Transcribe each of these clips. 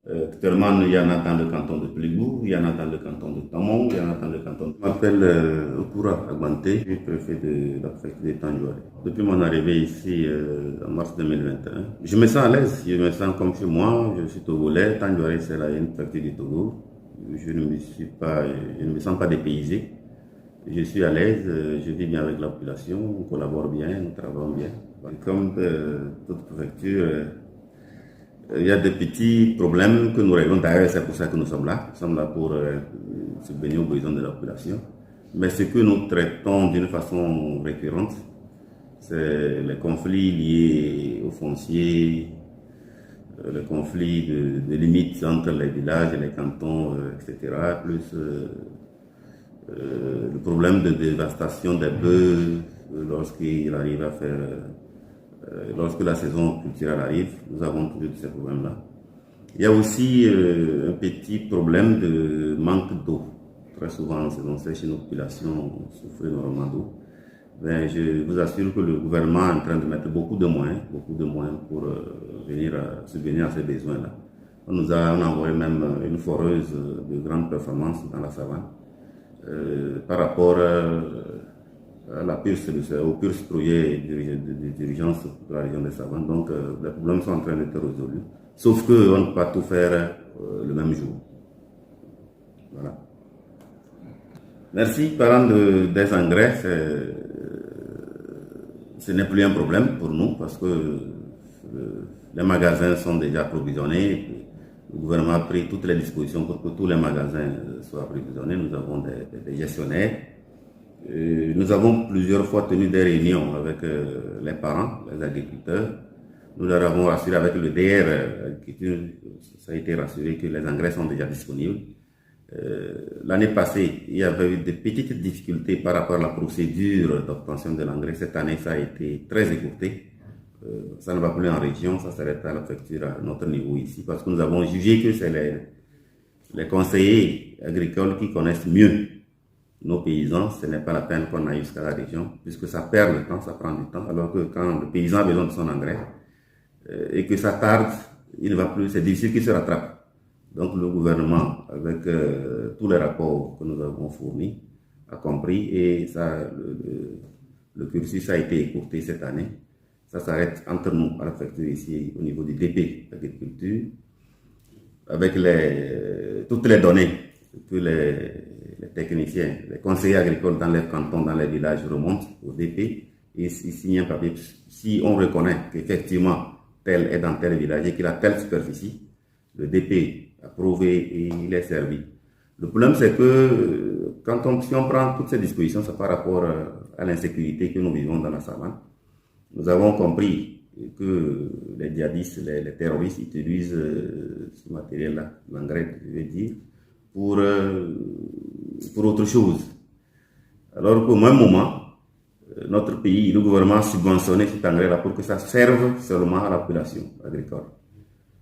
Actuellement, il y en a dans le canton de Plégo, il y en a dans le canton de Tamon, il y en a dans le canton de... Je m'appelle Okura Agbanté, je suis préfet de la préfecture de Tanjouari. Depuis mon arrivée ici en mars 2021, je me sens à l'aise, je me sens comme chez moi, je suis togolais, Tanjouari c'est la préfecture du Togo, je ne me sens pas dépaysé, je suis à l'aise, je vis bien avec la population, on collabore bien, nous travaillons bien. Comme toute préfecture, il y a des petits problèmes que nous réglons. D'ailleurs, c'est pour ça que nous sommes là. Nous sommes là pour subvenir aux besoins de la population. Mais ce que nous traitons d'une façon récurrente, c'est les conflits liés aux fonciers, les conflits de limites entre les villages et les cantons, etc. Plus le problème de dévastation des bœufs lorsqu'il arrive à faire... lorsque la saison culturelle arrive, nous avons toujours ces problèmes-là. Il y a aussi un petit problème de manque d'eau. Très souvent, en saison sèche, nos populations souffrent énormément d'eau. Mais je vous assure que le gouvernement est en train de mettre beaucoup de moyens pour venir subvenir à ces besoins-là. On a envoyé même une foreuse de grande performance dans la savane par rapport au PURS projet de dirigeance de la région des Savanes. Donc, les problèmes sont en train d'être résolus. Sauf qu'on ne peut pas tout faire le même jour. Voilà. Merci. Parlant des engrais, ce n'est plus un problème pour nous parce que les magasins sont déjà approvisionnés. Le gouvernement a pris toutes les dispositions pour que tous les magasins soient approvisionnés. Nous avons des gestionnaires. Nous avons plusieurs fois tenu des réunions avec les parents, les agriculteurs. Nous leur avons rassuré avec le DR, ça a été rassuré que les engrais sont déjà disponibles. L'année passée, il y avait eu de petites difficultés par rapport à la procédure d'obtention de l'engrais. Cette année, ça a été très écourté. Ça ne va plus en région, ça s'arrête à la préfecture à notre niveau ici, parce que nous avons jugé que c'est les conseillers agricoles qui connaissent mieux nos paysans. Ce n'est pas la peine qu'on aille jusqu'à la région, puisque ça perd le temps, ça prend du temps, alors que quand le paysan a besoin de son engrais et que ça tarde, il ne va plus, c'est difficile qu'il se rattrape. Donc le gouvernement, avec tous les rapports que nous avons fournis, a compris et ça, le cursus a été écourté cette année. Ça s'arrête entre nous, à la préfecture ici, au niveau du DP d'agriculture, avec toutes les données que les techniciens, les conseillers agricoles dans les cantons, dans les villages remontent au DP et signent un papier. Si on reconnaît qu'effectivement tel est dans tel village et qu'il a telle superficie, le DP approuvé et il est servi. Le problème c'est que si on prend toutes ces dispositions, c'est par rapport à l'insécurité que nous vivons dans la savane. Nous avons compris que les djihadistes, les terroristes utilisent ce matériel-là, l'engrais, je veux dire, pour autre chose. Alors qu'au même moment, notre pays, le gouvernement a subventionné cet engrais-là pour que ça serve seulement à la population agricole.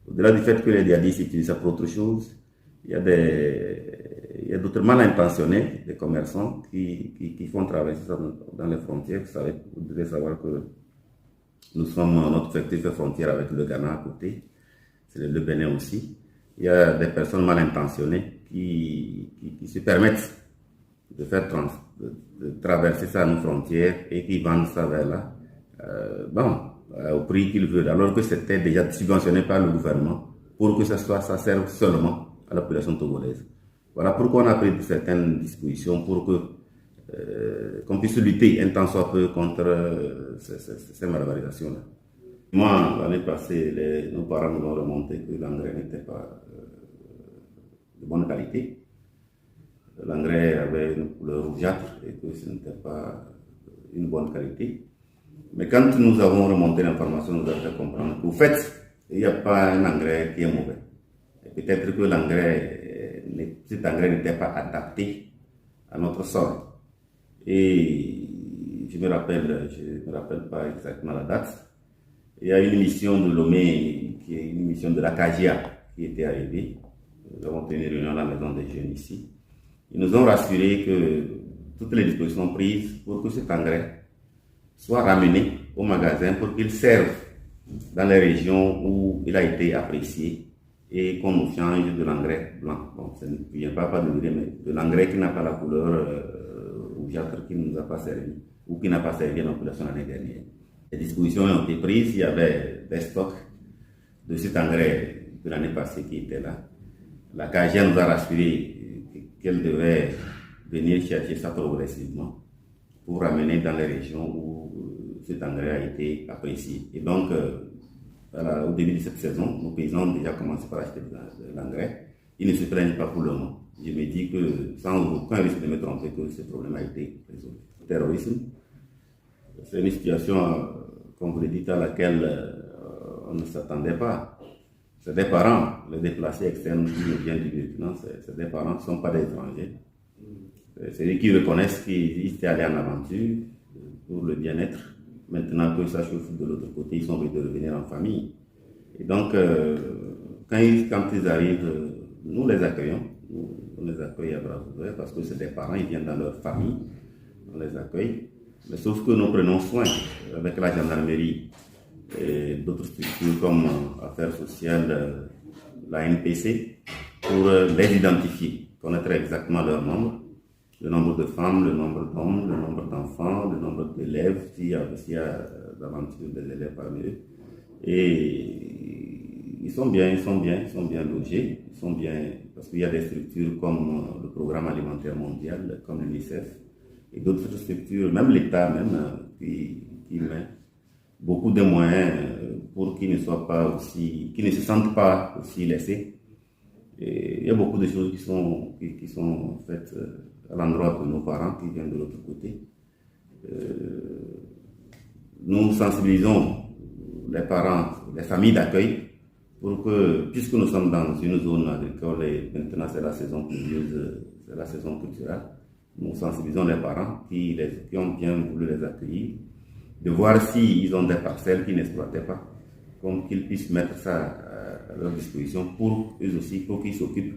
Au-delà du fait que les djihadistes utilisent ça pour autre chose, il y a d'autres mal intentionnés, des commerçants qui font traverser ça dans les frontières. Vous devez savoir que notre préfecture fait frontière avec le Ghana à côté, c'est le Bénin aussi. Il y a des personnes mal intentionnées qui se permettent de traverser ça à nos frontières et qui vendent ça vers là, au prix qu'ils veulent, alors que c'était déjà subventionné par le gouvernement pour que ça serve seulement à la population togolaise. Voilà pourquoi on a pris certaines dispositions pour qu'on puisse lutter un tant soit peu contre ces malversations-là. Moi, l'année passée, nos parents nous ont remonté que l'engrais n'était pas de bonne qualité. L'engrais avait une couleur rougeâtre et que ce n'était pas une bonne qualité. Mais quand nous avons remonté l'information, nous avons fait comprendre qu'au fait, il n'y a pas un engrais qui est mauvais. Et peut-être que cet engrais n'était pas adapté à notre sol. Et je me rappelle pas exactement la date. Il y a une mission de Lomé, qui est une mission de la CAGIA, qui était arrivée. Nous avons tenu une réunion à la maison des jeunes ici. Ils nous ont rassuré que toutes les dispositions sont prises pour que cet engrais soit ramené au magasin pour qu'il serve dans les régions où il a été apprécié et qu'on nous change de l'engrais blanc. Bon, ça ne vient pas de l'urée, mais de l'engrais qui n'a pas la couleur rougeâtre, qui ne nous a pas servi ou qui n'a pas servi à la population l'année dernière. Les dispositions ont été prises, il y avait des stocks de cet engrais de l'année passée qui était là. La CAGIA nous a rassuré qu'elle devait venir chercher ça progressivement pour ramener dans les régions où cet engrais a été apprécié. Et donc, au début de cette saison, nos paysans ont déjà commencé par acheter de l'engrais. Ils ne se plaignent pas pour le moment. Je me dis que, sans aucun risque de me tromper, que ce problème a été résolu. Le terrorisme, c'est une situation, comme vous le dites, à laquelle on ne s'attendait pas. C'est des parents, les déplacés externes qui nous viennent du Burkina, c'est des parents qui ne sont pas des étrangers. C'est eux qui reconnaissent qu'ils étaient allés en aventure pour le bien-être. Maintenant que ça chauffe de l'autre côté, ils sont obligés de revenir en famille. Et donc, quand ils arrivent, nous les accueillons. On les accueille à bras ouverts parce que c'est des parents, ils viennent dans leur famille. On les accueille. Mais sauf que nous prenons soin avec la gendarmerie et d'autres structures comme Affaires sociales, la NPC, pour les identifier, connaître exactement leur nombre, le nombre de femmes, le nombre d'hommes, le nombre d'enfants, le nombre d'élèves, s'il y a d'aventure des élèves parmi eux. Et ils sont bien logés, ils sont bien, parce qu'il y a des structures comme le Programme alimentaire mondial, comme l'UNICEF, et d'autres structures, même l'État même, qui met beaucoup de moyens pour qu'ils ne se sentent pas aussi laissés. Et il y a beaucoup de choses qui sont faites à l'endroit de nos parents qui viennent de l'autre côté. Nous sensibilisons les parents, les familles d'accueil, pour que, puisque nous sommes dans une zone agricole et maintenant c'est la saison pluvieuse, c'est la saison culturelle, nous sensibilisons les parents qui ont bien voulu les accueillir, de voir s'ils ont des parcelles qu'ils n'exploitaient pas, comme qu'ils puissent mettre ça à leur disposition pour eux aussi, pour qu'ils s'occupent,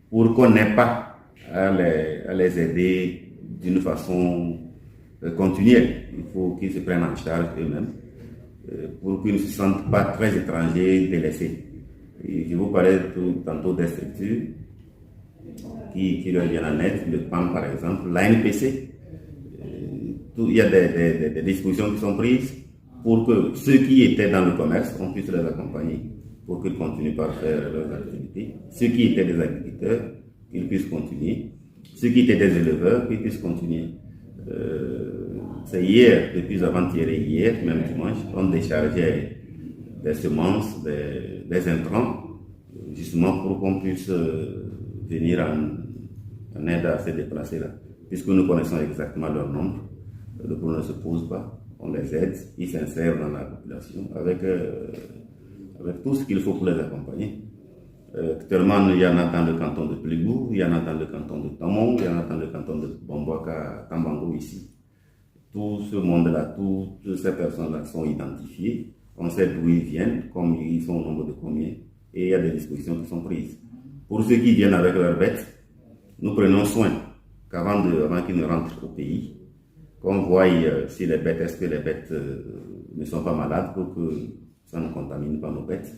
pour qu'on n'ait pas à les aider d'une façon continuelle. Il faut qu'ils se prennent en charge eux-mêmes, pour qu'ils ne se sentent pas très étrangers, délaissés. Et je vous parlais tantôt des structures qui leur viennent en aide, le PAM par exemple, l'ANPC. Il y a des dispositions qui sont prises pour que ceux qui étaient dans le commerce, on puisse les accompagner pour qu'ils continuent par faire leurs activités. Ceux qui étaient des agriculteurs, qu'ils puissent continuer. Ceux qui étaient des éleveurs, qu'ils puissent continuer. C'est hier, depuis avant-hier et hier, même dimanche, on déchargeait des semences, des intrants, justement pour qu'on puisse venir en aide à ces déplacés-là. Puisque nous connaissons exactement leur nombre, le problème ne se pose pas, on les aide, ils s'insèrent dans la population avec tout ce qu'il faut pour les accompagner. Actuellement, il y en a dans le canton de Pligou, il y en a dans le canton de Tamon, il y en a dans le canton de Bamboaka, Tambango ici. Tout ce monde-là, toutes ces personnes-là sont identifiées, on sait d'où ils viennent, comme ils sont au nombre de combien, et il y a des dispositions qui sont prises. Pour ceux qui viennent avec leurs bêtes, nous prenons soin qu'avant qu'ils ne rentrent au pays, qu'on voie si les bêtes, est-ce que les bêtes ne sont pas malades pour que ça ne contamine pas nos bêtes.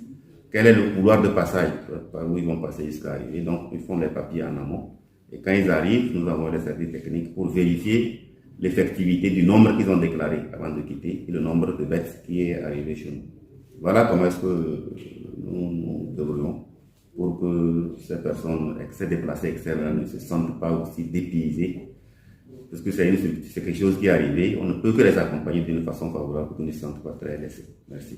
Quel est le couloir de passage par où ils vont passer jusqu'à arriver. Donc, ils font les papiers en amont. Et quand ils arrivent, nous avons les services techniques pour vérifier l'effectivité du nombre qu'ils ont déclaré avant de quitter et le nombre de bêtes qui est arrivé chez nous. Voilà comment est-ce que nous devrions pour que ces personnes, ces déplacés externes ne se sentent pas aussi dépaysés. Parce que c'est quelque chose qui est arrivé. On ne peut que les accompagner d'une façon favorable pour qu'ils ne se sentent pas très laissés. Merci.